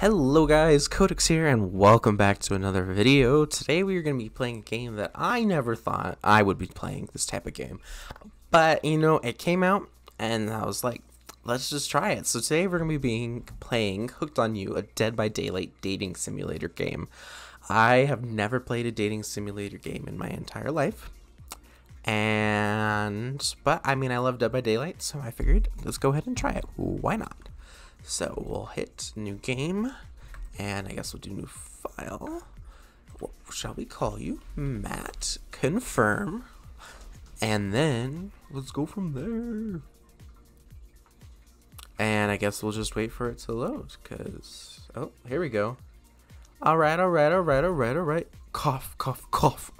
Hello guys, Codex here and welcome back to another video. Today we are going to be playing a game that I never thought I would be playing, this type of game. But, it came out and I was like, let's just try it. So today we're going to be playing Hooked on You, a Dead by Daylight dating simulator game. I have never played a dating simulator game in my entire life. But I love Dead by Daylight, so I figured let's go ahead and try it. Why not? So we'll hit new game, and I guess we'll do new file. What shall we call you? Matt. Confirm. And then let's go from there. And I guess we'll just wait for it to load, because, oh, here we go. Alright. Cough, cough, cough.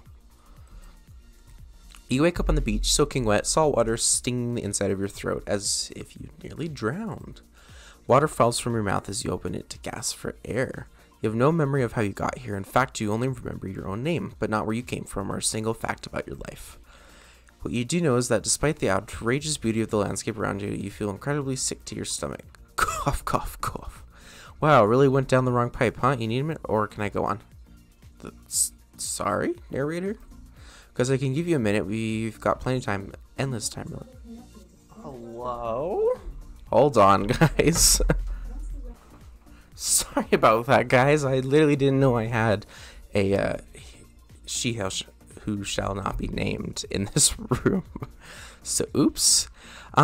You wake up on the beach, soaking wet, salt water stinging the inside of your throat as if you nearly drowned. Water falls from your mouth as you open it to gasp for air. You have no memory of how you got here. In fact, you only remember your own name, but not where you came from or a single fact about your life. What you do know is that despite the outrageous beauty of the landscape around you, you feel incredibly sick to your stomach. Cough, cough, cough. Wow, really went down the wrong pipe, huh? You need a minute, or can I go on? Sorry, narrator? Because I can give you a minute. We've got plenty of time. Endless time, really. Hello? Hold on, guys. Sorry about that, guys. I literally didn't know I had a she who shall not be named in this room. So, oops. We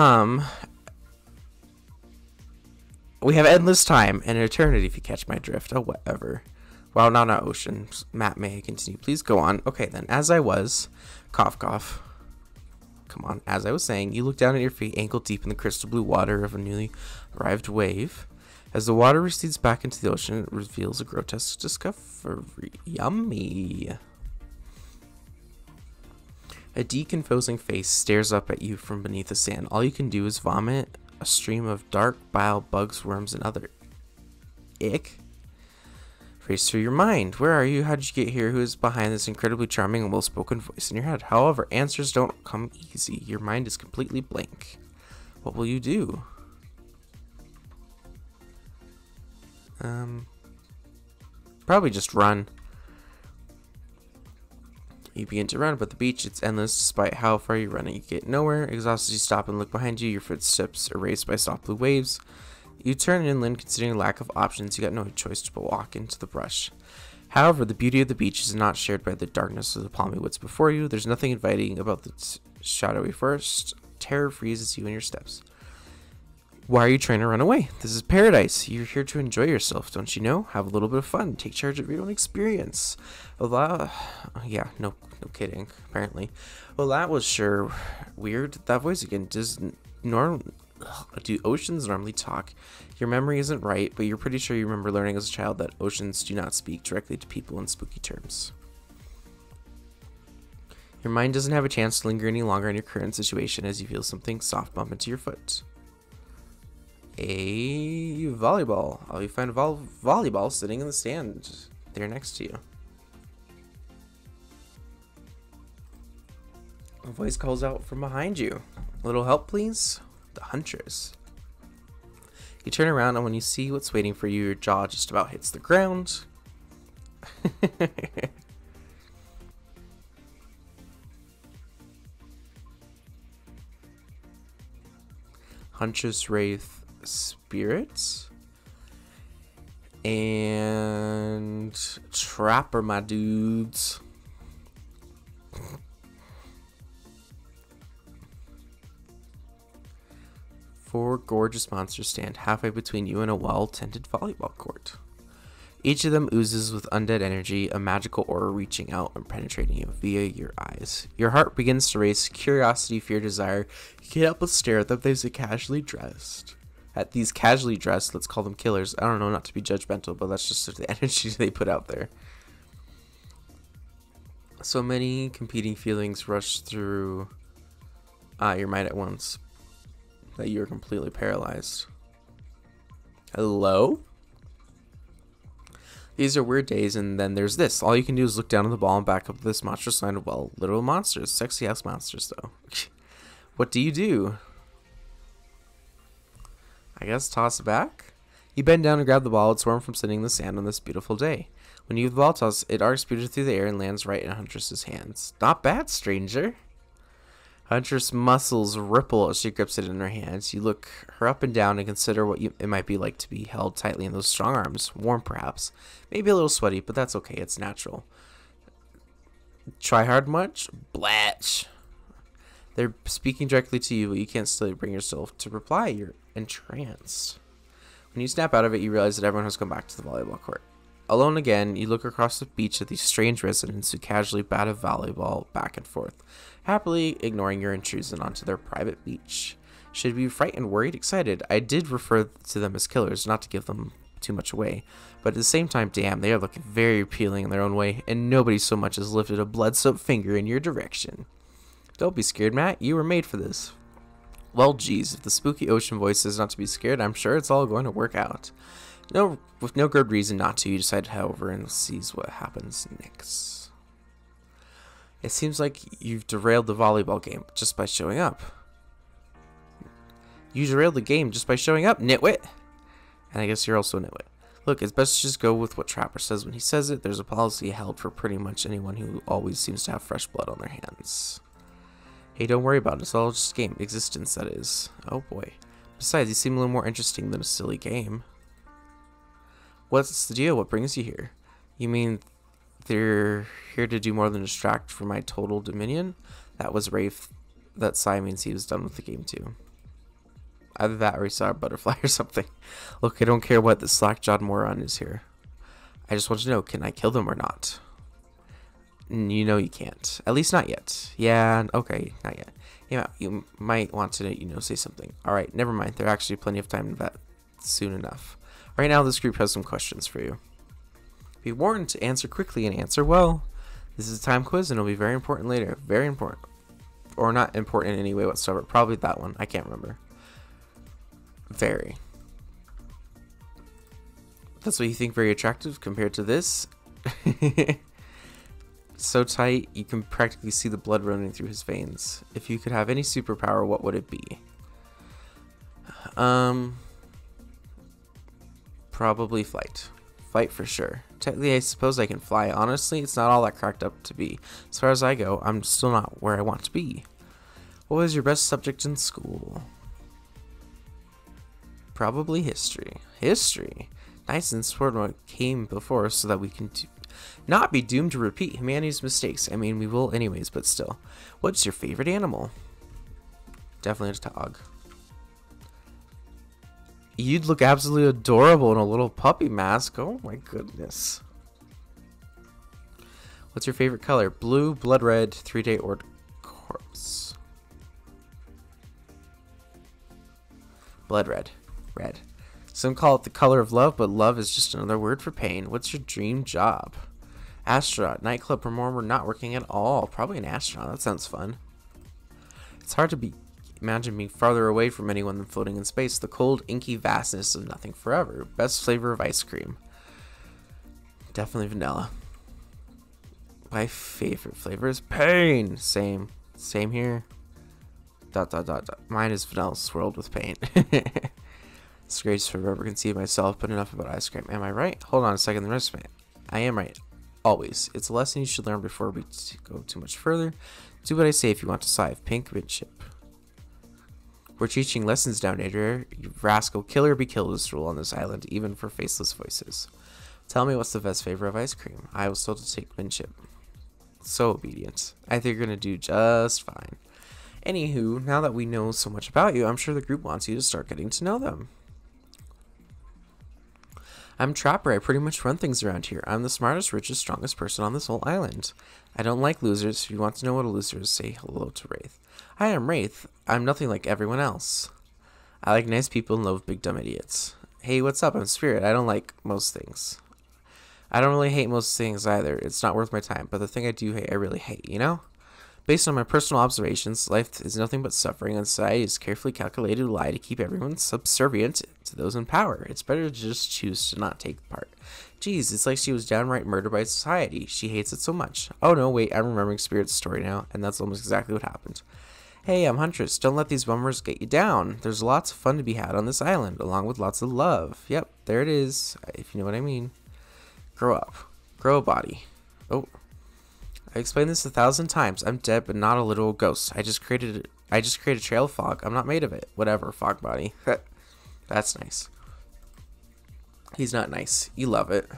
have endless time and eternity if you catch my drift. Oh, whatever. Well, not ocean. Matt, may I continue? Please go on. Okay, then. As I was, cough, cough. Come on, as I was saying, you look down at your feet, ankle deep in the crystal blue water of a newly arrived wave. As the water recedes back into the ocean, it reveals a grotesque discovery. Yummy. A decomposing face stares up at you from beneath the sand. All you can do is vomit a stream of dark bile, bugs, worms, and other ick. Race through your mind. Where are you? How did you get here? Who is behind this incredibly charming and well-spoken voice in your head? However, answers don't come easy. Your mind is completely blank. What will you do? Probably just run. You begin to run, but the beach, it's endless despite how far you run. You get nowhere. Exhausted, you stop and look behind you. Your footsteps erased by soft blue waves. You turn inland, considering lack of options. You got no choice but walk into the brush. However, the beauty of the beach is not shared by the darkness of the palmy woods before you. There's nothing inviting about the shadowy forest. Terror freezes you in your steps. Why are you trying to run away? This is paradise. You're here to enjoy yourself, don't you know? Have a little bit of fun. Take charge of your own experience. Yeah, no kidding, apparently. Well, that was sure weird. That voice again. Do oceans normally talk? Your memory isn't right, but you're pretty sure you remember learning as a child that oceans do not speak directly to people in spooky terms. Your mind doesn't have a chance to linger any longer on your current situation as you feel something soft bump into your foot. A volleyball. You find a volleyball sitting in the stand there next to you. A voice calls out from behind you. A little help, please? The Huntress. You turn around, and when you see what's waiting for you, your jaw just about hits the ground. Huntress Wraith Spirits and Trapper, my dudes. Four gorgeous monsters stand halfway between you and a well-tended volleyball court. Each of them oozes with undead energy, a magical aura reaching out and penetrating you via your eyes. Your heart begins to race, curiosity, fear, desire. You can't help but stare at them. They're casually dressed. At these casually dressed, let's call them killers. I don't know, not to be judgmental, but that's just the energy they put out there. So many competing feelings rush through your mind at once that you're completely paralyzed. Hello? These are weird days, and then there's this. All you can do is look down at the ball and back up this monstrous line of, well, little monsters. Sexy ass monsters, though. What do? I guess toss it back? You bend down and grab the ball. It's warm from sitting in the sand on this beautiful day. When you use the ball toss, it arcs beautifully through the air and lands right in Huntress's hands. Not bad, stranger. Huntress' muscles ripple as she grips it in her hands. You look her up and down and consider what it might be like to be held tightly in those strong arms. Warm, perhaps. Maybe a little sweaty, but that's okay. It's natural. Try hard much? Blatch. They're speaking directly to you, but you can't still bring yourself to reply. You're entranced. When you snap out of it, you realize that everyone has come back to the volleyball court. Alone again, you look across the beach at these strange residents who casually bat a volleyball back and forth, happily ignoring your intrusion onto their private beach. Should we be frightened, worried, excited? I did refer to them as killers, not to give them too much away, but at the same time, damn, they are looking very appealing in their own way, and nobody so much as lifted a blood-soaked finger in your direction. Don't be scared, Matt. You were made for this. Well, geez, if the spooky ocean voice says not to be scared, I'm sure it's all going to work out. With no good reason not to, you decide to head over and sees what happens next. It seems like you've derailed the volleyball game just by showing up. You derailed the game just by showing up, nitwit! And I guess you're also a nitwit. Look, it's best to just go with what Trapper says when he says it. There's a policy held for pretty much anyone who always seems to have fresh blood on their hands. Hey, don't worry about it. It's all just game. Existence, that is. Oh boy. Besides, you seem a little more interesting than a silly game. What's the deal? What brings you here? You mean they're here to do more than distract from my total dominion? That was Rafe. That sigh means he was done with the game too. Either that or he saw a butterfly or something. Look, I don't care what the slack-jawed moron is here. I just want to know, can I kill them or not? You know you can't. At least not yet. Yeah, okay, not yet. Yeah, you might want to, say something. Alright, never mind. There's actually plenty of time for that soon enough. Right now, this group has some questions for you. Be warned to answer quickly and answer well. This is a time quiz and it'll be very important later. Very important. Or not important in any way whatsoever. Probably that one. I can't remember. Very. That's what you think very attractive compared to this? So tight, you can practically see the blood running through his veins. If you could have any superpower, what would it be? Probably flight. Flight for sure. Technically, I suppose I can fly. Honestly, it's not all that cracked up to be. As far as I go, I'm still not where I want to be. What was your best subject in school? Probably history. History. Nice and support what came before so that we can not be doomed to repeat humanity's mistakes. I mean, we will anyways, but still. What's your favorite animal? Definitely a dog. You'd look absolutely adorable in a little puppy mask. Oh my goodness. What's your favorite color? Blue, blood red, 3-day or corpse. Blood red. Red. Some call it the color of love, but love is just another word for pain. What's your dream job? Astronaut, nightclub performer, not working at all. Probably an astronaut. That sounds fun. It's hard to imagine being farther away from anyone than floating in space. The cold, inky vastness of nothing forever. Best flavor of ice cream. Definitely vanilla. My favorite flavor is pain. Same. Same here. ... Mine is vanilla swirled with pain. It's great to forever conceive myself, but enough about ice cream. Am I right? Hold on a second. The rest of it. I am right. Always. It's a lesson you should learn before we go too much further. Do what I say if you want to sive. Pink midship. We're teaching lessons down here. You rascal. Kill or be killed is the rule on this island, even for faceless voices. Tell me what's the best flavor of ice cream. I will still take midship. So obedient. I think you're going to do just fine. Anywho, now that we know so much about you, I'm sure the group wants you to start getting to know them. I'm Trapper. I pretty much run things around here. I'm the smartest, richest, strongest person on this whole island. I don't like losers. If you want to know what a loser is, say hello to Wraith. Hi, I'm Wraith. I'm nothing like everyone else. I like nice people and love big dumb idiots. Hey, what's up? I'm Spirit. I don't like most things. I don't really hate most things either. It's not worth my time. But the thing I do hate, I really hate, you know? Based on my personal observations, life is nothing but suffering, and society is carefully calculated to lie to keep everyone subservient to those in power. It's better to just choose to not take part. Geez, it's like she was downright murdered by society. She hates it so much. Oh no, wait, I'm remembering Spirit's story now, and that's almost exactly what happened. Hey, I'm Huntress. Don't let these bummers get you down. There's lots of fun to be had on this island, along with lots of love. Yep, there it is, if you know what I mean. Grow up. Grow a body. Oh. I explained this 1,000 times. I'm dead, but not a literal ghost. I just created a trail of fog. I'm not made of it. Whatever, fog body. That's nice. He's not nice. You love it.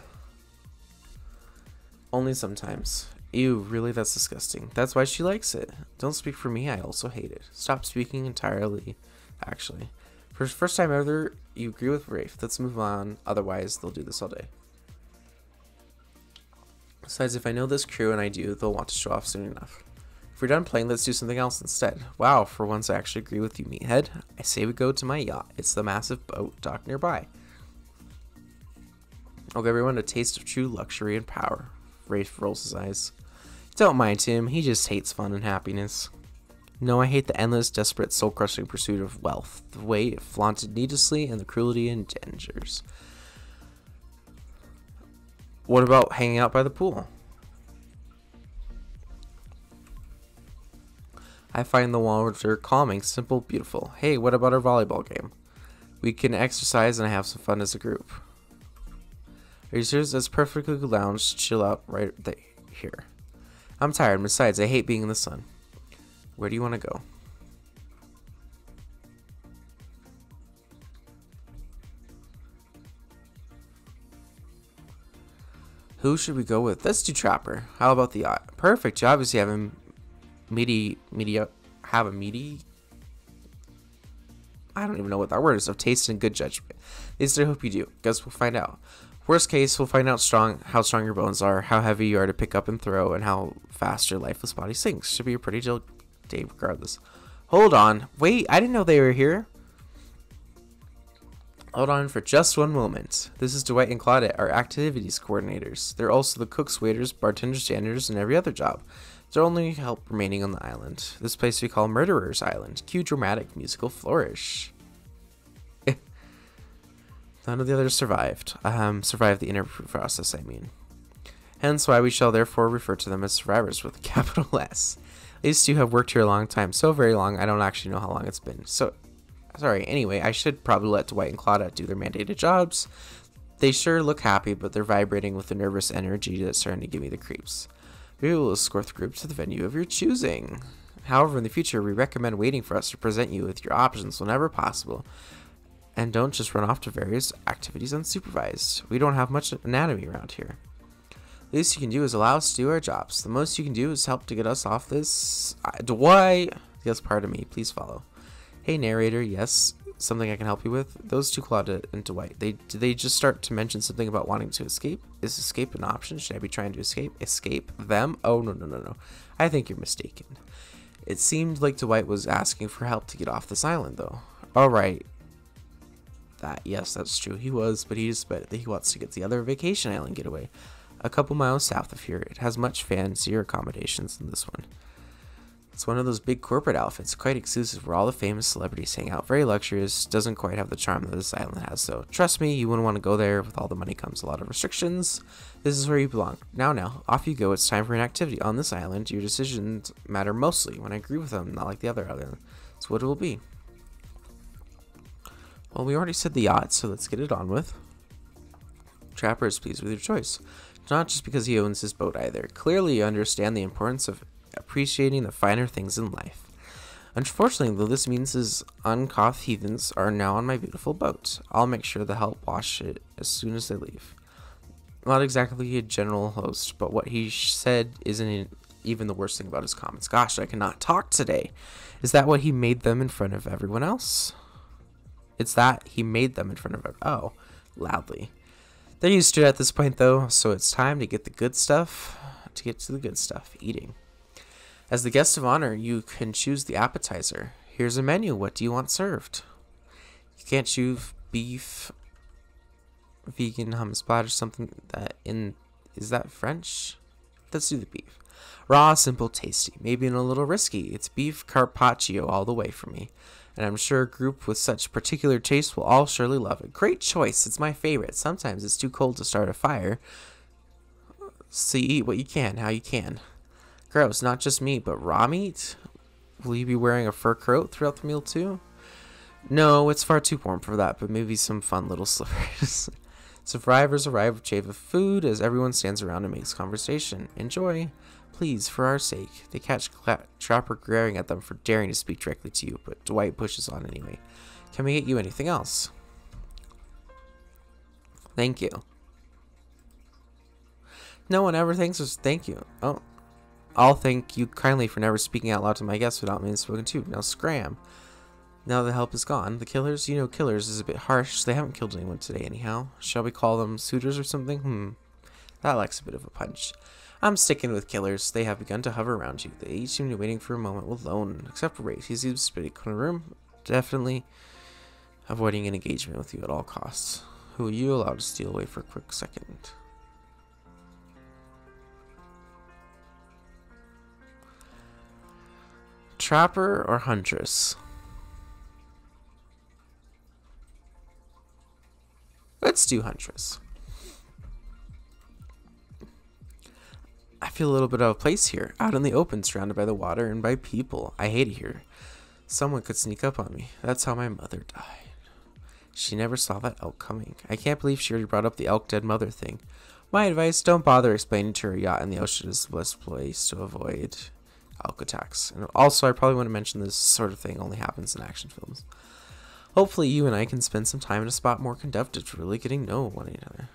Only sometimes. Ew, really? That's disgusting. That's why she likes it. Don't speak for me. I also hate it. Stop speaking entirely, actually. For the first time ever, you agree with Rafe. Let's move on. Otherwise, they'll do this all day. Besides, if I know this crew and I do, they'll want to show off soon enough. If we're done playing, let's do something else instead. Wow, for once I actually agree with you, meathead. I say we go to my yacht. It's the massive boat docked nearby. I'll give everyone a taste of true luxury and power. Rafe rolls his eyes. Don't mind him, he just hates fun and happiness. No, I hate the endless, desperate, soul-crushing pursuit of wealth, the way it flaunted needlessly, and the cruelty and dangers. What about hanging out by the pool? I find the water calming, simple, beautiful. Hey, what about our volleyball game? We can exercise and have some fun as a group. Are you serious? That's perfectly lounge. Chill out right here. I'm tired. Besides, I hate being in the sun. Where do you want to go? Who should we go with? Let's do Trapper. How about the yacht? Perfect. You obviously have a I don't even know what that word is, of taste and good judgment. At least I hope you do. Guess we'll find out. Worst case, we'll find out how strong your bones are, how heavy you are to pick up and throw, and how fast your lifeless body sinks. Should be a pretty chill day regardless. Hold on. Wait, I didn't know they were here. Hold on for just one moment. This is Dwight and Claudette, our activities coordinators. They're also the cooks, waiters, bartenders, janitors, and every other job. They're only help remaining on the island. This place we call Murderer's Island. Cue dramatic musical flourish. None of the others survived. Survived the interview process, I mean. Hence why we shall therefore refer to them as survivors with a capital S. These two have worked here a long time. So very long, I don't actually know how long it's been. Sorry, anyway, I should probably let Dwight and Claudette do their mandated jobs. They sure look happy, but they're vibrating with a nervous energy that's starting to give me the creeps. We will escort the group to the venue of your choosing. However, in the future, we recommend waiting for us to present you with your options whenever possible. And don't just run off to various activities unsupervised. We don't have much anatomy around here. The least you can do is allow us to do our jobs. The most you can do is help to get us off this... Dwight! Yes, pardon me. Please follow. Hey, narrator. Yes, something I can help you with? Those two, Claudia and Dwight, did they just start to mention something about wanting to escape? Is escape an option? Should I be trying to escape? Escape them? Oh, no. I think you're mistaken. It seemed like Dwight was asking for help to get off this island, though. Alright. Yes, that's true. He was, but he wants to get to the other vacation island getaway. A couple miles south of here. It has much fancier accommodations than this one. It's one of those big corporate outfits, quite exclusive, where all the famous celebrities hang out. Very luxurious. Doesn't quite have the charm that this island has, though. Trust me, you wouldn't want to go there. With all the money comes a lot of restrictions. This is where you belong. Now, off you go. It's time for an activity. On this island, your decisions matter mostly. When I agree with them, not like the other island. That's what it will be. Well, we already said the yacht, so let's get it on with. Trapper is pleased with your choice. Not just because he owns his boat either. Clearly you understand the importance of appreciating the finer things in life. Unfortunately, though, this means his uncouth heathens are now on my beautiful boat. I'll make sure to help wash it as soon as they leave. Not exactly a general host, but what he said isn't even the worst thing about his comments. Gosh, I cannot talk today. Is that what he made them in front of everyone else? It's that he made them in front of everyone. Oh, loudly. They're used to it at this point, though, so it's time to get the good stuff. To get to the good stuff, eating. As the guest of honor, you can choose the appetizer. Here's a menu. What do you want served? You can't choose beef, vegan hummus splatter, something is that French? Let's do the beef. Raw, simple, tasty. Maybe a little risky. It's beef carpaccio all the way for me. And I'm sure a group with such particular taste will all surely love it. Great choice. It's my favorite. Sometimes it's too cold to start a fire. So you eat what you can, how you can. Gross, not just meat, but raw meat? Will you be wearing a fur coat throughout the meal too? No, it's far too warm for that, but maybe some fun little slippers. Survivors arrive with shave of food as everyone stands around and makes conversation. Enjoy. Please, for our sake. They catch Trapper glaring at them for daring to speak directly to you, but Dwight pushes on anyway. Can we get you anything else? Thank you. No one ever thanks us. Thank you. Oh, I'll thank you kindly for never speaking out loud to my guests without being spoken to. Now scram. Now the help is gone. The killers, you know, killers is a bit harsh. They haven't killed anyone today anyhow. Shall we call them suitors or something? That lacks a bit of a punch. I'm sticking with killers. They have begun to hover around you. They each seem to be waiting for a moment alone, except for Ray. He seems to be in the room, definitely avoiding an engagement with you at all costs. Who are you allowed to steal away for a quick second? Trapper or Huntress? Let's do Huntress. I feel a little bit out of place here, out in the open, surrounded by the water and by people. I hate it here. Someone could sneak up on me. That's how my mother died. She never saw that elk coming. I can't believe she already brought up the elk dead mother thing. My advice, don't bother explaining to her yacht in the ocean is the best place to avoid elk attacks. And also, I probably want to mention this sort of thing only happens in action films. Hopefully you and I can spend some time in a spot more conducive to really getting to know one another.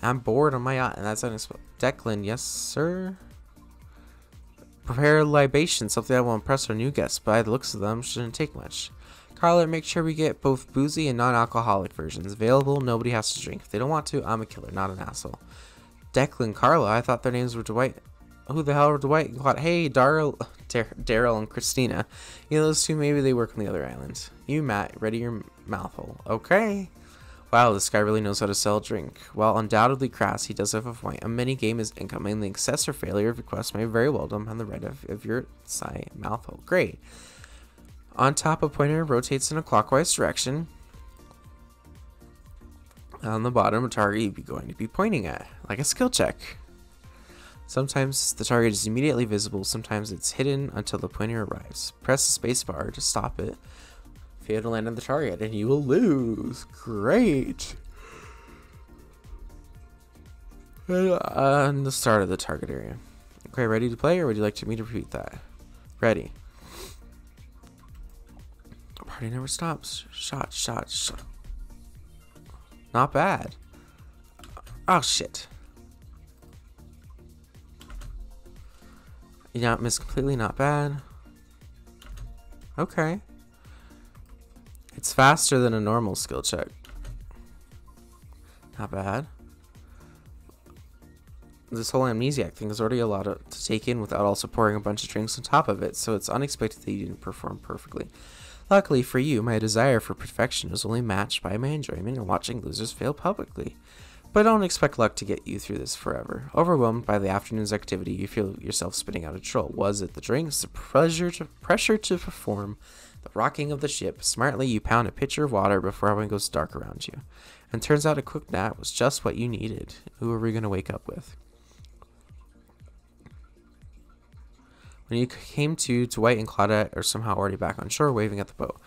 I'm bored on my yacht, and that's unexpected. Declan, yes, sir? Prepare a libation, something that will impress our new guests. By the looks of them, shouldn't take much. Carla, make sure we get both boozy and non-alcoholic versions available. Nobody has to drink. If they don't want to, I'm a killer, not an asshole. Declan, Carla, I thought their names were Dwight. Who the hell are Dwight and Claude? Hey, Daryl and Christina. You know, those two, maybe they work on the other island. You, Matt, ready your mouth hole. Okay. Wow, this guy really knows how to sell a drink. While undoubtedly crass, he does have a point. A mini-game is incoming. The success or failure of requests may very well depend on the right of your side mouth hole. Great. On top, a pointer rotates in a clockwise direction. On the bottom, a target you'd be going to be pointing at, like a skill check. Sometimes the target is immediately visible, sometimes it's hidden until the pointer arrives. Press the spacebar to stop it. Fail to land on the target, and you will lose. Great! And the start of the target area. Okay, ready to play, or would you like me to repeat that? Ready. Party never stops. Shot, shot, shot. Not bad. Oh, shit. You not miss completely, not bad. Okay. It's faster than a normal skill check. Not bad. This whole amnesiac thing is already a lot to take in without also pouring a bunch of drinks on top of it, so it's unexpected that you didn't perform perfectly. Luckily for you, my desire for perfection was only matched by my enjoyment in watching losers fail publicly. But don't expect luck to get you through this forever. Overwhelmed by the afternoon's activity, you feel yourself spitting out a troll. Was it the drinks, the pressure to perform, the rocking of the ship? Smartly, you pound a pitcher of water before everyone goes dark around you. And turns out a quick nap was just what you needed. Who are we going to wake up with? When you came to, Dwight and Claudette are somehow already back on shore, waving at the boat.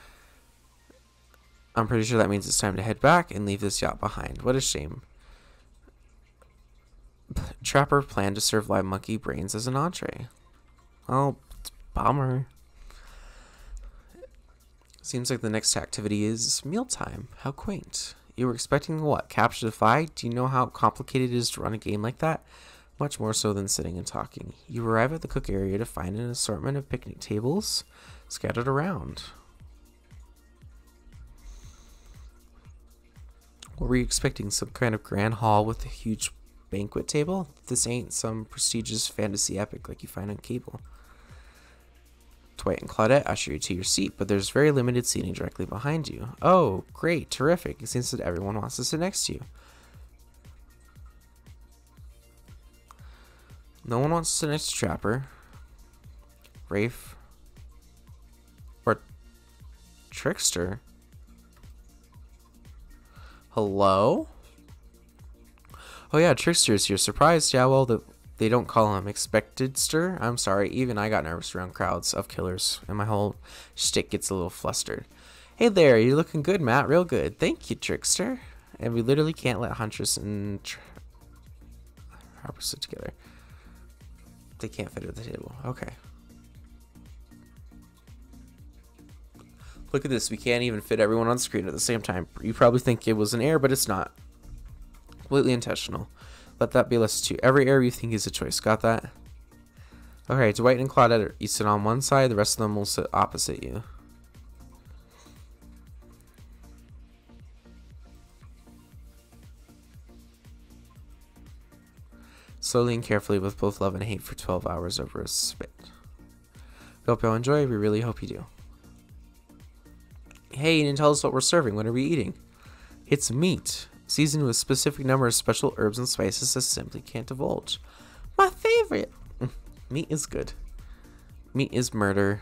I'm pretty sure that means it's time to head back and leave this yacht behind. What a shame. Trapper planned to serve live monkey brains as an entree. Oh, bummer. Seems like the next activity is mealtime. How quaint. You were expecting what? Capture the flag? Do you know how complicated it is to run a game like that? Much more so than sitting and talking. You arrive at the cook area to find an assortment of picnic tables scattered around. What were you expecting? Some kind of grand hall with a huge banquet table? This ain't some prestigious fantasy epic like you find on cable. Dwight and Claudette usher you to your seat, but there's very limited seating directly behind you. Oh, great, terrific. It seems that everyone wants to sit next to you. No one wants to sit next to Trapper, Rafe, or Trickster. Hello? Oh yeah, Trickster is here. Surprised? Yeah, well, They don't call him expected stir. I'm sorry, even I got nervous around crowds of killers, and my whole shtick gets a little flustered. Hey there, you're looking good, Matt. Real good. Thank you, Trickster. And we literally can't let Huntress and Harper sit together. They can't fit at the table. Okay. Look at this. We can't even fit everyone on screen at the same time. You probably think it was an error, but it's not. Completely intentional. Let that be lesson 2. Every error you think is a choice. Got that? Okay, Dwight and Claudette, you sit on one side. The rest of them will sit opposite you. Slowly and carefully with both love and hate for 12 hours over a spit. We hope y'all enjoy. We really hope you do. Hey, you didn't tell us what we're serving. What are we eating? It's meat, seasoned with a specific number of special herbs and spices that simply can't divulge. My favorite. Meat is good. Meat is murder.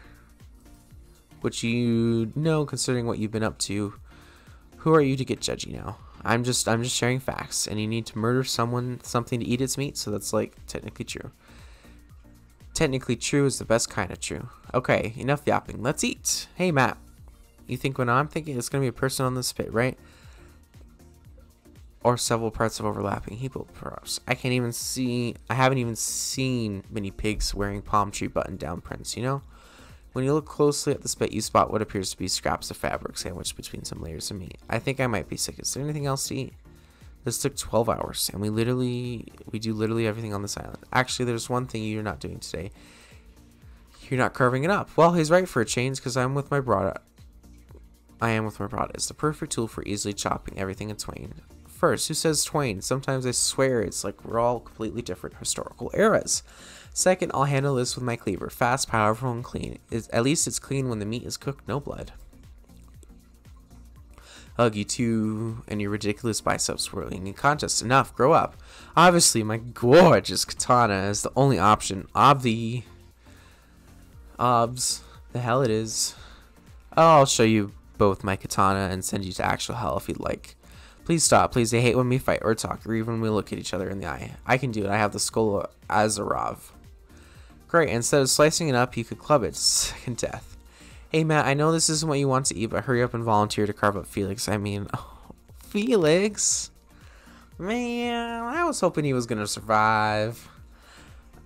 Which you know, considering what you've been up to. Who are you to get judgy now? I'm just sharing facts, and you need to murder something to eat its meat, so that's like technically true. Technically true is the best kind of true. Okay, enough yapping. Let's eat. Hey, Matt. You think when I'm thinking it's gonna be a person on the spit, right? Or several parts of overlapping heap of props. I haven't even seen many pigs wearing palm tree button-down prints, you know? When you look closely at the spit, you spot what appears to be scraps of fabric sandwiched between some layers of meat. I think I might be sick. Is there anything else to eat? This took 12 hours, and we do literally everything on this island. Actually, there's one thing you're not doing today. You're not carving it up. Well, he's right for a change, because I am with my broad. It's the perfect tool for easily chopping everything in twain. First, who says twain? Sometimes I swear it's like we're all completely different historical eras. Second, I'll handle this with my cleaver. Fast, powerful, and clean. At least it's clean when the meat is cooked, no blood. Ugh, you two and your ridiculous biceps swirling in contest. Enough, grow up. Obviously, my gorgeous katana is the only option. The hell it is. Oh, I'll show you both my katana and send you to actual hell if you'd like. Please stop, please. I hate when we fight or talk, or even when we look at each other in the eye. I can do it. I have the skull of Azarov. Great, instead of slicing it up, you could club it. Second death. Hey, Matt, I know this isn't what you want to eat, but hurry up and volunteer to carve up Felix. I mean, Felix? Man, I was hoping he was going to survive.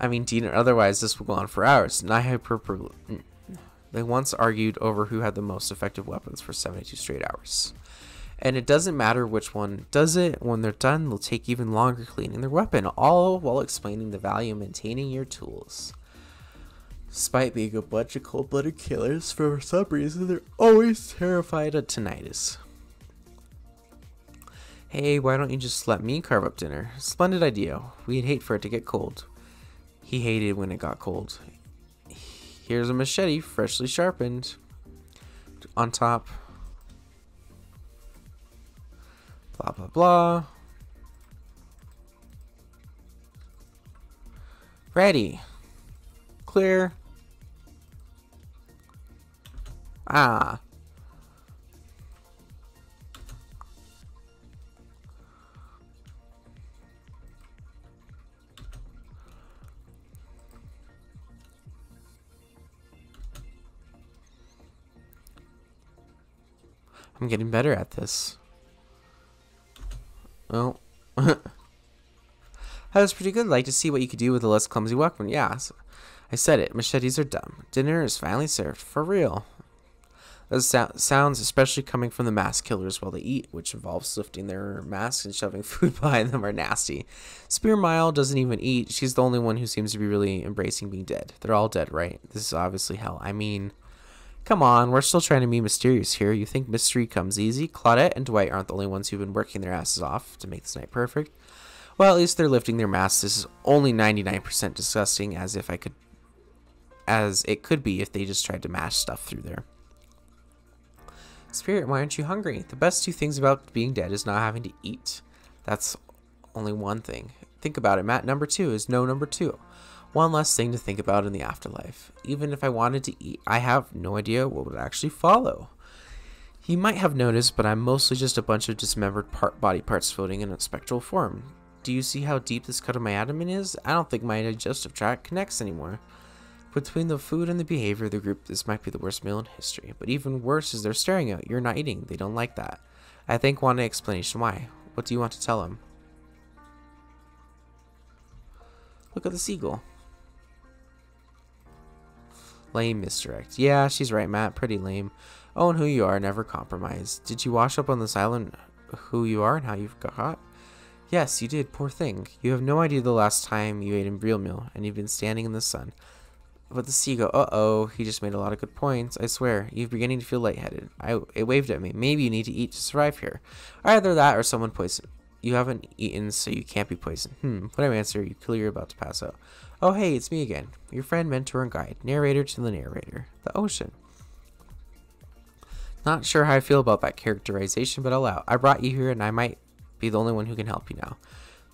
I mean, Dean, otherwise this will go on for hours. They once argued over who had the most effective weapons for 72 straight hours. And it doesn't matter which one does it. When they're done, they'll take even longer cleaning their weapon, all while explaining the value of maintaining your tools. Despite being a bunch of cold-blooded killers, for some reason, they're always terrified of tinnitus. Hey, why don't you just let me carve up dinner? Splendid idea. We'd hate for it to get cold. He hated when it got cold. Here's a machete, freshly sharpened. On top. Blah, blah, blah. Ready. Clear. Ah. I'm getting better at this. Oh. That was pretty good. I'd like to see what you could do with a less clumsy weapon. Yeah, so I said it. Machetes are dumb. Dinner is finally served. For real. Those sounds, especially coming from the mask killers while they eat, which involves lifting their masks and shoving food behind them, are nasty. Spear Mile doesn't even eat. She's the only one who seems to be really embracing being dead. They're all dead, right? This is obviously hell. I mean, come on. We're still trying to be mysterious here. You think mystery comes easy? Claudette and Dwight aren't the only ones who've been working their asses off to make this night perfect. Well, at least they're lifting their masks. This is only 99% disgusting, as it could be if they just tried to mash stuff through there. Spirit, why aren't you hungry? The best two things about being dead is not having to eat. That's only one thing. Think about it, Matt. Number 2 is no number 2. One less thing to think about in the afterlife. Even if I wanted to eat, I have no idea what would actually follow. You might have noticed, but I'm mostly just a bunch of dismembered body parts floating in a spectral form. Do you see how deep this cut of my abdomen is? I don't think my digestive tract connects anymore. Between the food and the behavior of the group, this might be the worst meal in history. But even worse is they're staring at you. You're not eating. They don't like that. I think want an explanation why. What do you want to tell them? Look at the seagull. Lame misdirect. Yeah, she's right, Matt. Pretty lame. Own who you are. Never compromise. Did you wash up on this island who you are and how you got caught? Yes, you did. Poor thing. You have no idea the last time you ate a real meal, and you've been standing in the sun. But the seagull, uh-oh, he just made a lot of good points. I swear, you're beginning to feel lightheaded. It waved at me. Maybe you need to eat to survive here. Either that or someone poisoned. You haven't eaten, so you can't be poisoned. Whatever answer, you clearly you're about to pass out. Oh, hey, it's me again. Your friend, mentor, and guide. Narrator to the narrator. The ocean. Not sure how I feel about that characterization, but allow. I brought you here, and I might be the only one who can help you now.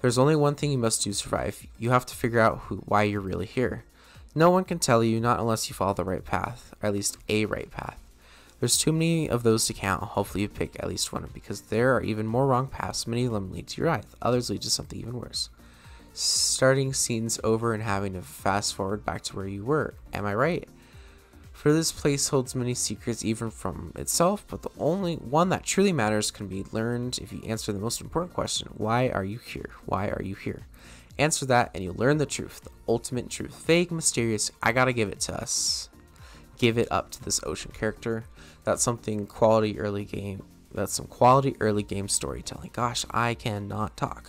There's only one thing you must do to survive. You have to figure out why you're really here. No one can tell you, not unless you follow the right path, or at least a right path. There's too many of those to count. Hopefully you pick at least one, because there are even more wrong paths. Many of them lead to your life. Others lead to something even worse. Starting scenes over and having to fast forward back to where you were. Am I right? For this place holds many secrets even from itself, but the only one that truly matters can be learned if you answer the most important question. Why are you here? Why are you here? Answer that and you'll learn the truth, the ultimate truth. Vague, mysterious, I gotta give it to us. Give it up to this ocean character. That's something quality early game. That's some quality early game storytelling. Gosh, I cannot talk.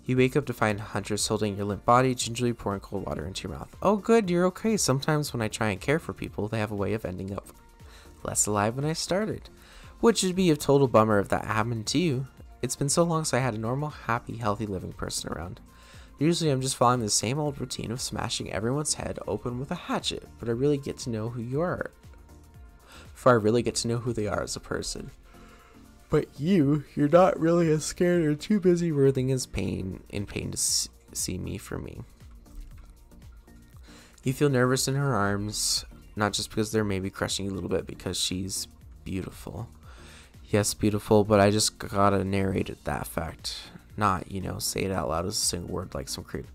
You wake up to find Huntress holding your limp body, gingerly pouring cold water into your mouth. Oh good, you're okay. Sometimes when I try and care for people, they have a way of ending up less alive than I started. Which would be a total bummer if that happened to you. It's been so long since I had a normal, happy, healthy living person around. Usually I'm just following the same old routine of smashing everyone's head open with a hatchet, but I really get to know who you are. Before I really get to know who they are as a person. But you're not really as scared or too busy writhing in pain to see me for me. You feel nervous in her arms, not just because they're maybe crushing you a little bit, because she's beautiful. Yes, beautiful, but I just gotta narrate it that fact. Not, say it out loud as a single word like some creep.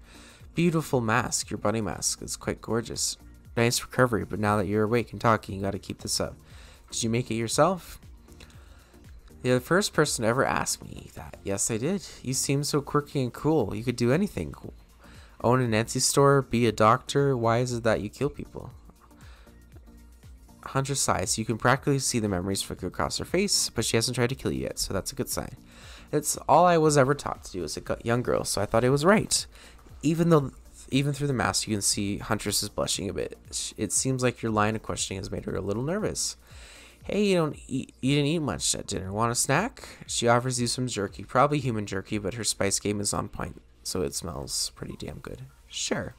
Beautiful mask, your bunny mask. It's quite gorgeous. Nice recovery, but now that you're awake and talking, you gotta keep this up. Did you make it yourself? You're the first person to ever ask me that. Yes, I did. You seem so quirky and cool. You could do anything cool. Own an Etsy store, be a doctor. Why is it that you kill people? Huntress sighs. You can practically see the memories flicker across her face, but she hasn't tried to kill you yet, so that's a good sign. It's all I was ever taught to do as a young girl, so I thought it was right. Even through the mask, you can see Huntress is blushing a bit. It seems like your line of questioning has made her a little nervous. Hey, you didn't eat much at dinner. Want a snack? She offers you some jerky, probably human jerky, but her spice game is on point, so it smells pretty damn good. Sure.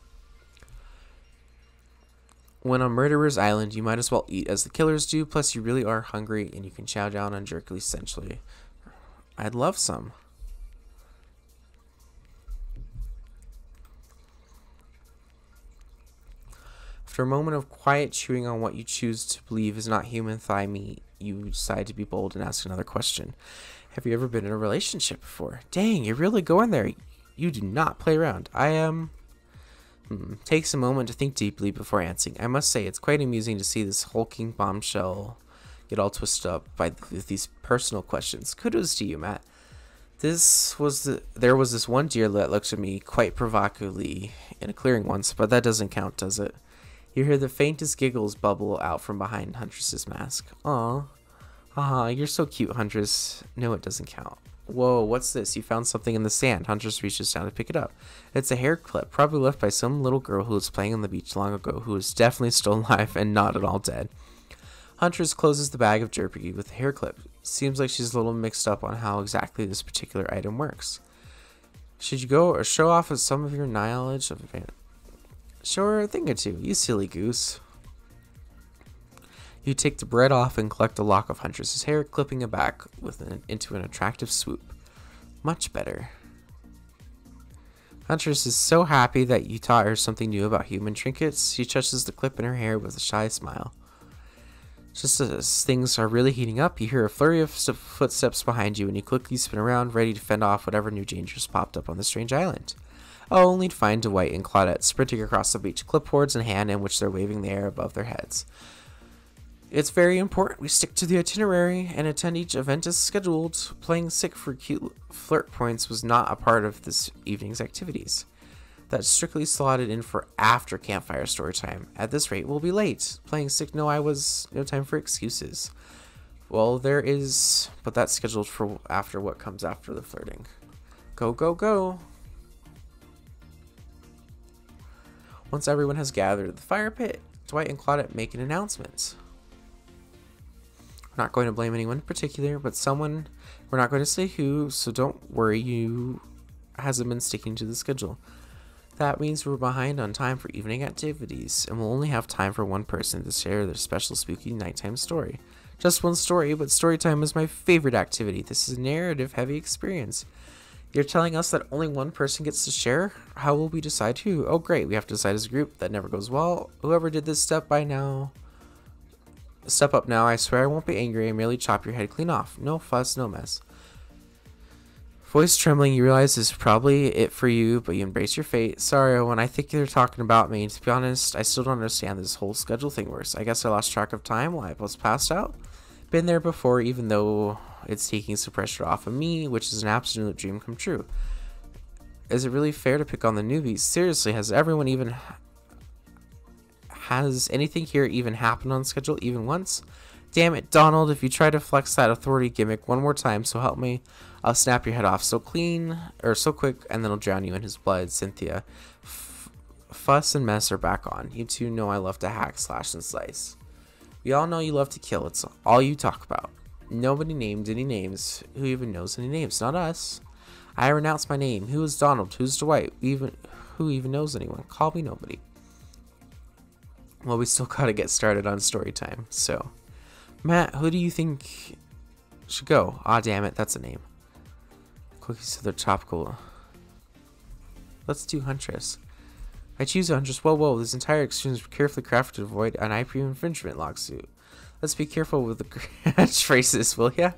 When on Murderer's Island, you might as well eat as the killers do, plus you really are hungry and you can chow down on jerky essentially. I'd love some. After a moment of quiet chewing on what you choose to believe is not human thigh meat, you decide to be bold and ask another question. Have you ever been in a relationship before? Dang, you're really going there. You do not play around. I am... Takes a moment to think deeply before answering. I must say, it's quite amusing to see this hulking bombshell get all twisted up with these personal questions. Kudos to you, Matt. There was this one deer that looked at me quite provocatively in a clearing once, but that doesn't count, does it? You hear the faintest giggles bubble out from behind Huntress's mask. Aw. You're so cute, Huntress. No, it doesn't count. Whoa, what's this? You found something in the sand. Huntress reaches down to pick it up. It's a hair clip, probably left by some little girl who was playing on the beach long ago, who is definitely still alive and not at all dead. Huntress closes the bag of jerky with the hair clip. Seems like she's a little mixed up on how exactly this particular item works. Should you go or show off with some of your knowledge of it? Show her a thing or two, you silly goose. You take the bread off and collect a lock of Huntress's hair, clipping it back into an attractive swoop. Much better. Huntress is so happy that you taught her something new about human trinkets. She touches the clip in her hair with a shy smile. Just as things are really heating up, you hear a flurry of footsteps behind you, and you quickly spin around, ready to fend off whatever new dangers popped up on the strange island. Only to find Dwight and Claudette sprinting across the beach, clipboards in hand, in which they're waving the air above their heads. It's very important we stick to the itinerary and attend each event as scheduled. Playing sick for cute flirt points was not a part of this evening's activities. That's strictly slotted in for after campfire story time. At this rate, we'll be late. Playing sick, no time for excuses. Well, there is, but that's scheduled for after what comes after the flirting. Go, go, go. Once everyone has gathered at the fire pit, Dwight and Claudette make an announcement. We're not going to blame anyone in particular, but someone, we're not going to say who, so don't worry, you hasn't been sticking to the schedule. That means we're behind on time for evening activities, and we'll only have time for one person to share their special spooky nighttime story. Just one story, but story time is my favorite activity. This is a narrative-heavy experience. You're telling us that only one person gets to share? How will we decide who? Oh great, we have to decide as a group. That never goes well. Whoever did this step up now, I swear I won't be angry. I merely chop your head clean off. No fuss, no mess. Voice trembling, you realize this is probably it for you, but you embrace your fate. Sorry, Owen, I think they're talking about me. To be honest, I still don't understand this whole schedule thing works. I guess I lost track of time while I was passed out. Been there before, even though it's taking some pressure off of me, which is an absolute dream come true. Is it really fair to pick on the newbies? Seriously, has anything here even happened on schedule even once? Damn it, Donald, if you try to flex that authority gimmick one more time, so help me, I'll snap your head off so quick, and then I'll drown you in his blood. Cynthia. Fuss and mess are back on. You two know I love to hack, slash, and slice. We all know you love to kill. It's all you talk about. Nobody named any names. Who even knows any names? Not us. I renounce my name. Who is Donald? Who's Dwight? Who even knows anyone? Call me nobody. Well, we still gotta get started on story time, so... Matt, who do you think should go? Aw, damn it, that's a name. Cookies to the topical. Let's do Huntress. I choose Huntress. Whoa, this entire exchange is carefully crafted to avoid an IP infringement lawsuit. Let's be careful with the catchphrases, will ya?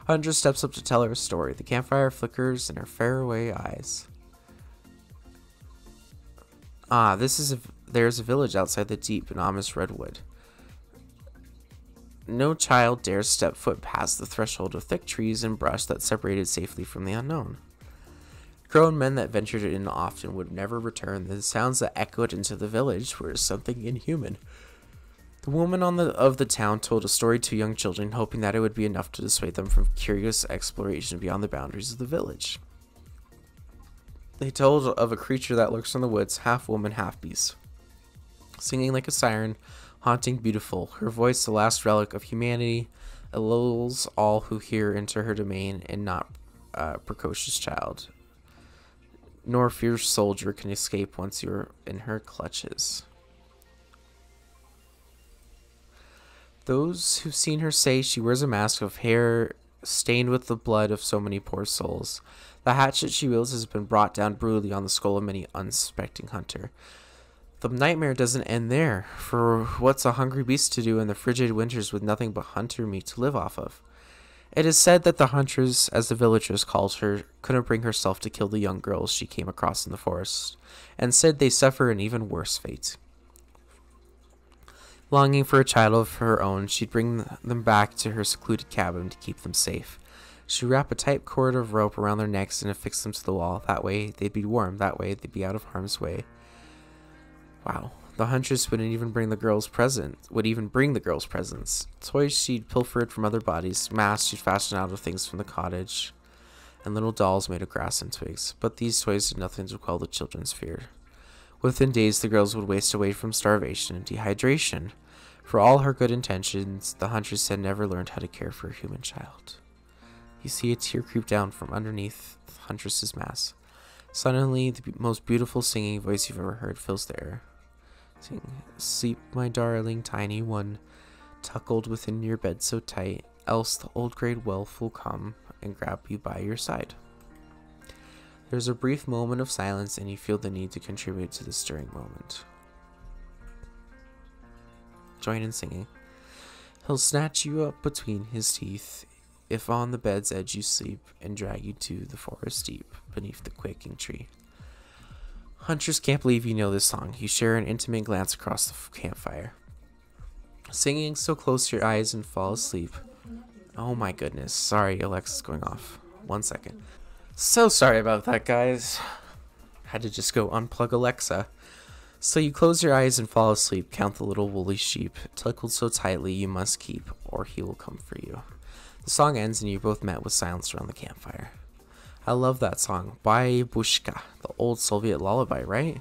Huntress steps up to tell her story. The campfire flickers in her faraway eyes. There's a village outside the deep and ominous redwood. No child dares step foot past the threshold of thick trees and brush that separated safely from the unknown. Grown men that ventured in often would never return. The sounds that echoed into the village were something inhuman. The woman of the town told a story to young children, hoping that it would be enough to dissuade them from curious exploration beyond the boundaries of the village. They told of a creature that lurks in the woods, half woman, half beast, singing like a siren, haunting, beautiful. Her voice, the last relic of humanity, lulls all who hear into her domain, and not a precocious child nor fierce soldier can escape once you're in her clutches. Those who've seen her say she wears a mask of hair stained with the blood of so many poor souls. The hatchet she wields has been brought down brutally on the skull of many unsuspecting hunter. The nightmare doesn't end there, for what's a hungry beast to do in the frigid winters with nothing but hunter meat to live off of? It is said that the Huntress, as the villagers called her, couldn't bring herself to kill the young girls she came across in the forest, and said they suffer an even worse fate. Longing for a child of her own, she'd bring them back to her secluded cabin to keep them safe. She'd wrap a tight cord of rope around their necks and affix them to the wall. That way they'd be warm, that way they'd be out of harm's way. Wow. The Huntress wouldn't bring the girls presents. Toys she'd pilfered from other bodies, masks she'd fashioned out of things from the cottage, and little dolls made of grass and twigs. But these toys did nothing to quell the children's fear. Within days, the girls would waste away from starvation and dehydration. For all her good intentions, the Huntress had never learned how to care for a human child. You see a tear creep down from underneath the Huntress's mask. Suddenly, the most beautiful singing voice you've ever heard fills the air. Sing, sleep, my darling tiny one, tuckled within your bed so tight, else the old grey wolf will come and grab you by your side. There's a brief moment of silence, and you feel the need to contribute to the stirring moment. Join in singing. He'll snatch you up between his teeth, if on the bed's edge you sleep, and drag you to the forest deep, beneath the quaking tree. Huntress can't believe you know this song. You share an intimate glance across the campfire. Singing so close to your eyes and fall asleep. Oh my goodness. Sorry, Alexa's going off. 1 second. So sorry about that, guys. Had to just go unplug Alexa. So you close your eyes and fall asleep. Count the little woolly sheep, tickled so tightly you must keep, or he will come for you. The song ends and you're both met with silence around the campfire. I love that song. Bushka, the old Soviet lullaby, right?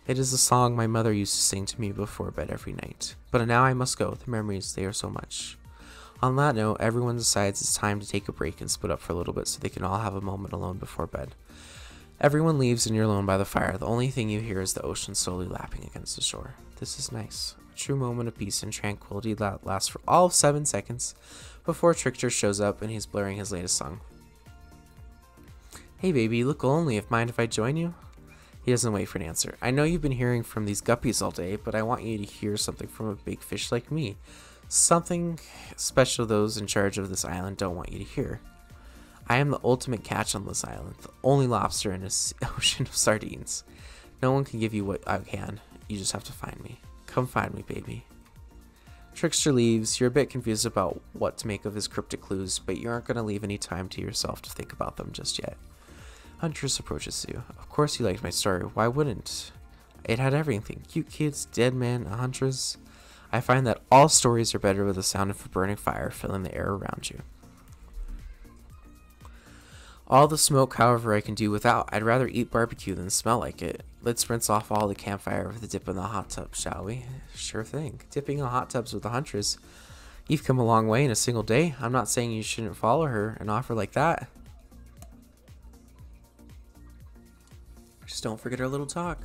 It is a song my mother used to sing to me before bed every night. But now I must go. The memories, they are so much. On that note, everyone decides it's time to take a break and split up for a little bit so they can all have a moment alone before bed. Everyone leaves and you're alone by the fire. The only thing you hear is the ocean slowly lapping against the shore. This is nice. A true moment of peace and tranquility that lasts for all of 7 seconds before Trickster shows up and he's blaring his latest song. Hey baby, you look lonely. Mind if I join you? He doesn't wait for an answer. I know you've been hearing from these guppies all day, but I want you to hear something from a big fish like me. Something special those in charge of this island don't want you to hear. I am the ultimate catch on this island, the only lobster in an ocean of sardines. No one can give you what I can. You just have to find me. Come find me, baby. Trickster leaves. You're a bit confused about what to make of his cryptic clues, but you aren't going to leave any time to yourself to think about them just yet. Huntress approaches you. Of course you liked my story. Why wouldn't? It had everything. Cute kids, dead man, a huntress. I find that all stories are better with the sound of a burning fire filling the air around you. All the smoke, however, I can do without. I'd rather eat barbecue than smell like it. Let's rinse off all the campfire with a dip in the hot tub, shall we? Sure thing. Dipping in hot tubs with the Huntress. You've come a long way in a single day. I'm not saying you shouldn't follow her. An offer like that. Just don't forget our little talk.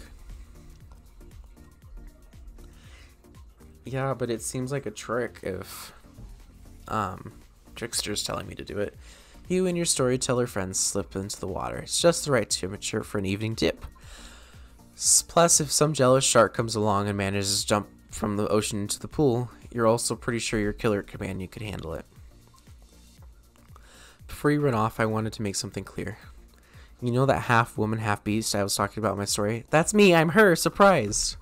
Yeah, but it seems like a trick if Trickster's telling me to do it. You and your storyteller friends slip into the water. It's just the right temperature for an evening dip. Plus, if some jealous shark comes along and manages to jump from the ocean into the pool, you're also pretty sure your killer companion could handle it. Before you run off, I wanted to make something clear. You know that half woman, half beast I was talking about in my story? That's me, I'm her, surprise!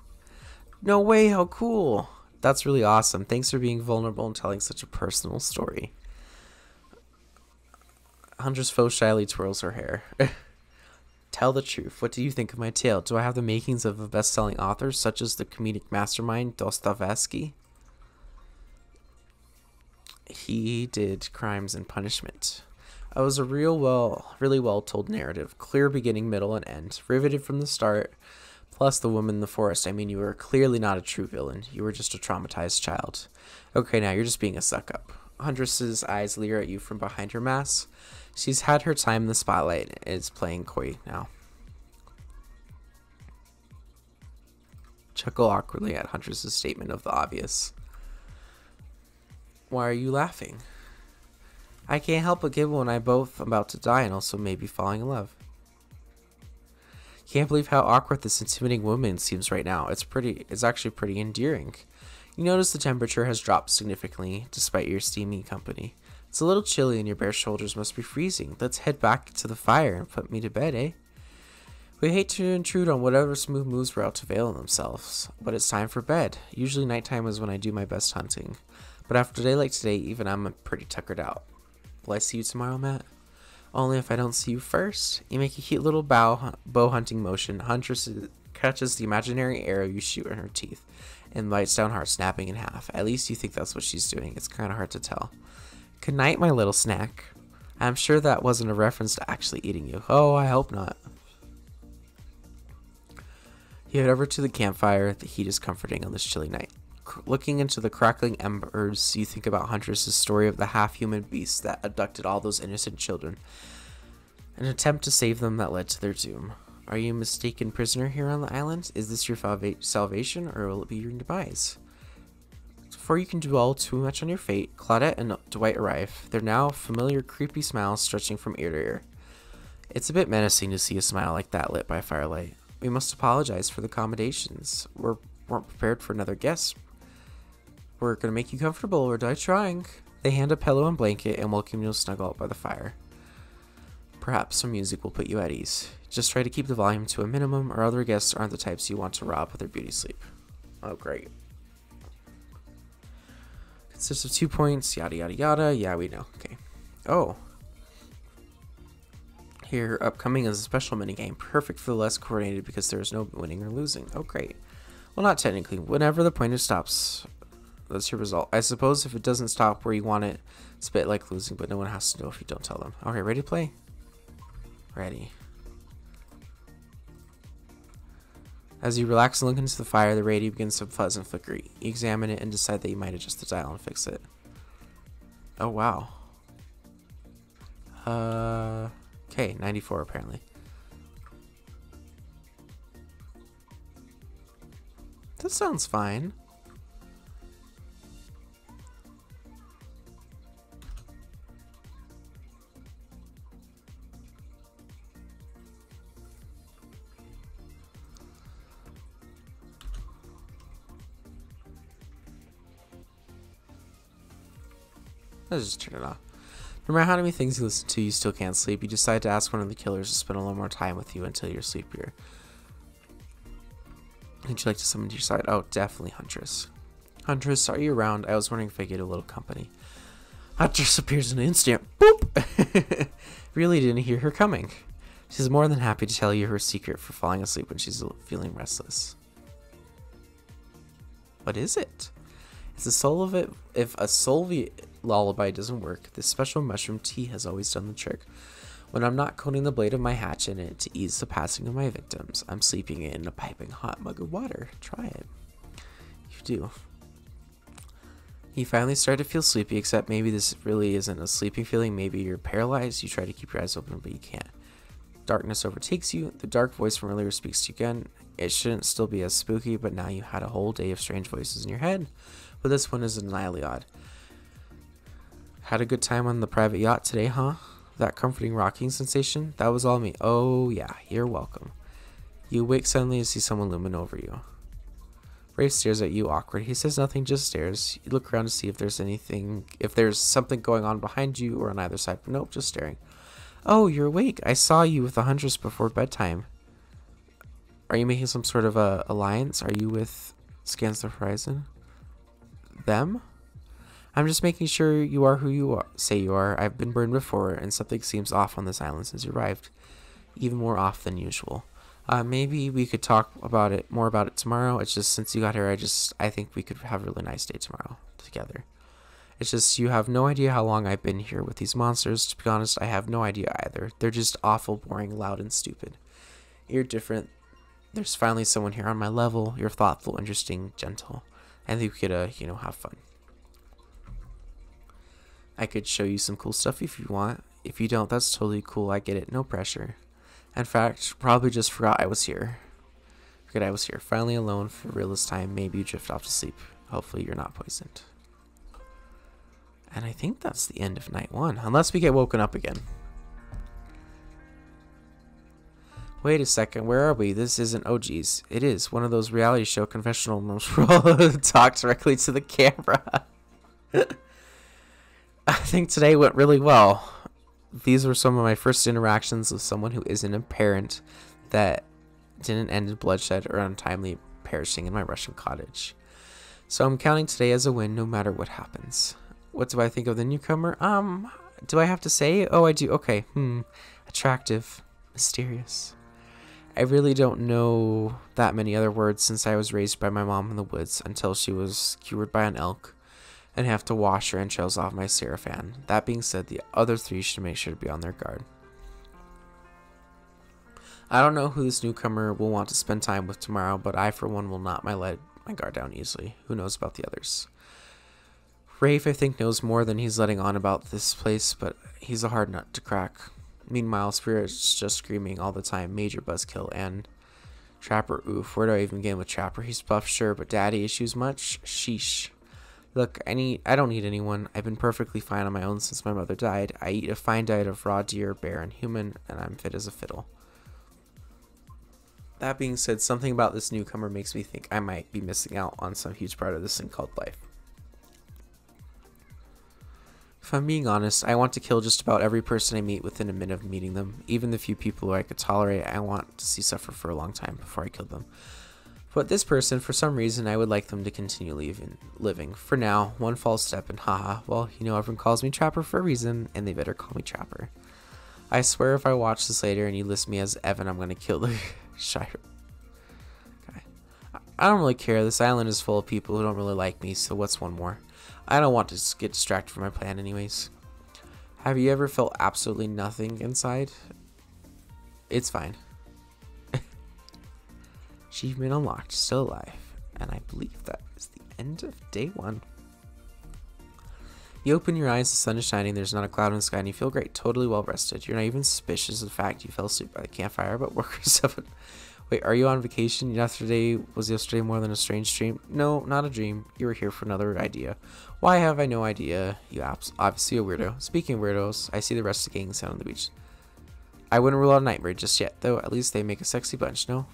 No way, how cool! That's really awesome. Thanks for being vulnerable and telling such a personal story. Huntress faux shyly twirls her hair. Tell the truth. What do you think of my tale? Do I have the makings of a best-selling author, such as the comedic mastermind Dostoevsky? He did Crimes and Punishment. It was a really well-told narrative. Clear beginning, middle, and end. Riveted from the start. Plus the woman in the forest. I mean, you were clearly not a true villain. You were just a traumatized child. Okay, now you're just being a suck-up. Huntress's eyes leer at you from behind her mask. She's had her time in the spotlight and is playing coy now. Chuckle awkwardly at Huntress's statement of the obvious. Why are you laughing? I can't help but giggle when I'm both about to die and also maybe falling in love. Can't believe how awkward this intimidating woman seems right now. It's actually pretty endearing. You notice the temperature has dropped significantly despite your steamy company. It's a little chilly and your bare shoulders must be freezing. Let's head back to the fire and put me to bed, eh? We hate to intrude on whatever smooth moves were out to veil themselves, but it's time for bed. Usually nighttime is when I do my best hunting. But after a day like today, even I'm pretty tuckered out. Will I see you tomorrow, Matt? Only if I don't see you first. You make a cute little bow hunting motion. Huntress catches the imaginary arrow you shoot in her teeth and bites down hard, snapping in half. At least you think that's what she's doing. It's kind of hard to tell. Good night, my little snack. I'm sure that wasn't a reference to actually eating you. Oh, I hope not. You head over to the campfire. The heat is comforting on this chilly night. Looking into the crackling embers, you think about Huntress's story of the half-human beast that abducted all those innocent children. An attempt to save them that led to their doom. Are you a mistaken prisoner here on the island? Is this your salvation, or will it be your demise? Before you can dwell too much on your fate, Claudette and Dwight arrive. They're now familiar creepy smiles stretching from ear to ear. It's a bit menacing to see a smile like that lit by firelight. We must apologize for the accommodations. We weren't prepared for another guest. We're gonna make you comfortable. We're trying. They hand a pillow and blanket and welcome you to snuggle up by the fire. Perhaps some music will put you at ease. Just try to keep the volume to a minimum, or other guests aren't the types you want to rob of their beauty sleep. Oh, great. Consists of 2 points, yada yada yada. Yeah, we know. Okay. Oh. Here, upcoming is a special minigame, perfect for the less coordinated because there is no winning or losing. Oh, great. Well, not technically. Whenever the pointer stops, that's your result. I suppose if it doesn't stop where you want it, it's a bit like losing, but no one has to know if you don't tell them. Okay, ready to play? Ready. As you relax and look into the fire, the radio begins to fuzz and flicker. You examine it and decide that you might adjust the dial and fix it. Oh, wow. Okay, 94 apparently. That sounds fine. Let's just turn it off. No matter how many things you listen to, you still can't sleep. You decide to ask one of the killers to spend a little more time with you until you're sleepier. Would you like to summon to your side? Oh, definitely Huntress. Huntress, are you around? I was wondering if I could get a little company. Huntress appears in an instant. Boop! Really didn't hear her coming. She's more than happy to tell you her secret for falling asleep when she's feeling restless. What is it? It's a soul of it. If a Solvi lullaby doesn't work, this special mushroom tea has always done the trick. When I'm not coating the blade of my hatch in it to ease the passing of my victims, I'm sleeping in a piping hot mug of water. Try it. You do. You finally start to feel sleepy, except maybe this really isn't a sleeping feeling. Maybe you're paralyzed. You try to keep your eyes open, but you can't. Darkness overtakes you. The dark voice from earlier speaks to you again. It shouldn't still be as spooky, but now you had a whole day of strange voices in your head. But this one is undeniably odd. Had a good time on the private yacht today, huh? That comforting rocking sensation? That was all me. Oh, yeah, you're welcome. You wake suddenly to see someone looming over you. Rafe stares at you, awkward. He says nothing, just stares. You look around to see if there's something going on behind you or on either side. But nope, just staring. Oh, you're awake. I saw you with the Huntress before bedtime. Are you making some sort of a alliance? Are you with Scans the Horizon? Them? I'm just making sure you are who you say you are. I've been burned before, and something seems off on this island since you arrived. Even more off than usual. Maybe we could talk more about it tomorrow. It's just since you got here, I think we could have a really nice day tomorrow together. It's just you have no idea how long I've been here with these monsters. To be honest, I have no idea either. They're just awful, boring, loud, and stupid. You're different. There's finally someone here on my level. You're thoughtful, interesting, gentle. I think we could, have fun. I could show you some cool stuff if you want. If you don't, that's totally cool. I get it. No pressure. In fact, probably just forgot I was here. Forget I was here. Finally alone for real this time. Maybe you drift off to sleep. Hopefully you're not poisoned. And I think that's the end of night 1. Unless we get woken up again. Wait a second. Where are we? This isn't... Oh, geez. It is. One of those reality show confessional rooms where all talk directly to the camera. I think today went really well. These were some of my first interactions with someone who isn't a parent that didn't end in bloodshed or untimely perishing in my Russian cottage. So I'm counting today as a win no matter what happens. What do I think of the newcomer? Do I have to say? Oh, I do. Okay. Attractive. Mysterious. I really don't know that many other words since I was raised by my mom in the woods until she was cured by an elk and have to wash her entrails off my Seraphan. That being said, the other 3 should make sure to be on their guard. I don't know who this newcomer will want to spend time with tomorrow, but I, for one, will not let my guard down easily. Who knows about the others? Rafe, I think, knows more than he's letting on about this place, but he's a hard nut to crack. Meanwhile, Spirit's just screaming all the time, major buzzkill, and Trapper, oof, where do I even begin with Trapper? He's buff, sure, but daddy issues much? Sheesh. Look, I don't need anyone. I've been perfectly fine on my own since my mother died. I eat a fine diet of raw deer, bear, and human, and I'm fit as a fiddle. That being said, something about this newcomer makes me think I might be missing out on some huge part of this thing called life. If I'm being honest, I want to kill just about every person I meet within a minute of meeting them. Even the few people who I could tolerate, I want to see suffer for a long time before I kill them. But this person, for some reason, I would like them to continue living. For now, one false step and haha, well, you know everyone calls me Trapper for a reason, and they better call me Trapper. I swear if I watch this later and you list me as Evan, I'm gonna kill the Shire. Okay. I don't really care, this island is full of people who don't really like me, so what's one more? I don't want to get distracted from my plan anyways. Have you ever felt absolutely nothing inside? It's fine. Achievement unlocked, still alive. And I believe that is the end of day 1. You open your eyes, the sun is shining, there's not a cloud in the sky, and you feel great, totally well rested. You're not even suspicious of the fact you fell asleep by the campfire, but work yourself. Wait, are you on vacation? Was yesterday more than a strange dream? No, not a dream. You were here for another idea. Why have I no idea? You obviously a weirdo. Speaking of weirdos, I see the rest of the gang sound on the beach. I wouldn't rule out a nightmare just yet, though. At least they make a sexy bunch, no?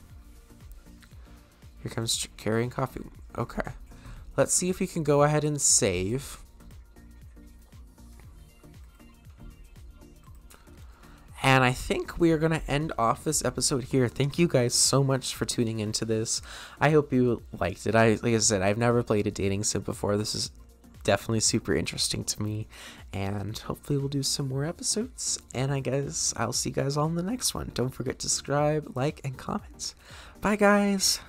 Here comes carrying coffee. Okay. Let's see if we can go ahead and save. And I think we are going to end off this episode here. Thank you guys so much for tuning into this. I hope you liked it. Like I said, I've never played a dating sim before. This is definitely super interesting to me. And hopefully we'll do some more episodes. And I guess I'll see you guys all in the next one. Don't forget to subscribe, like, and comment. Bye, guys.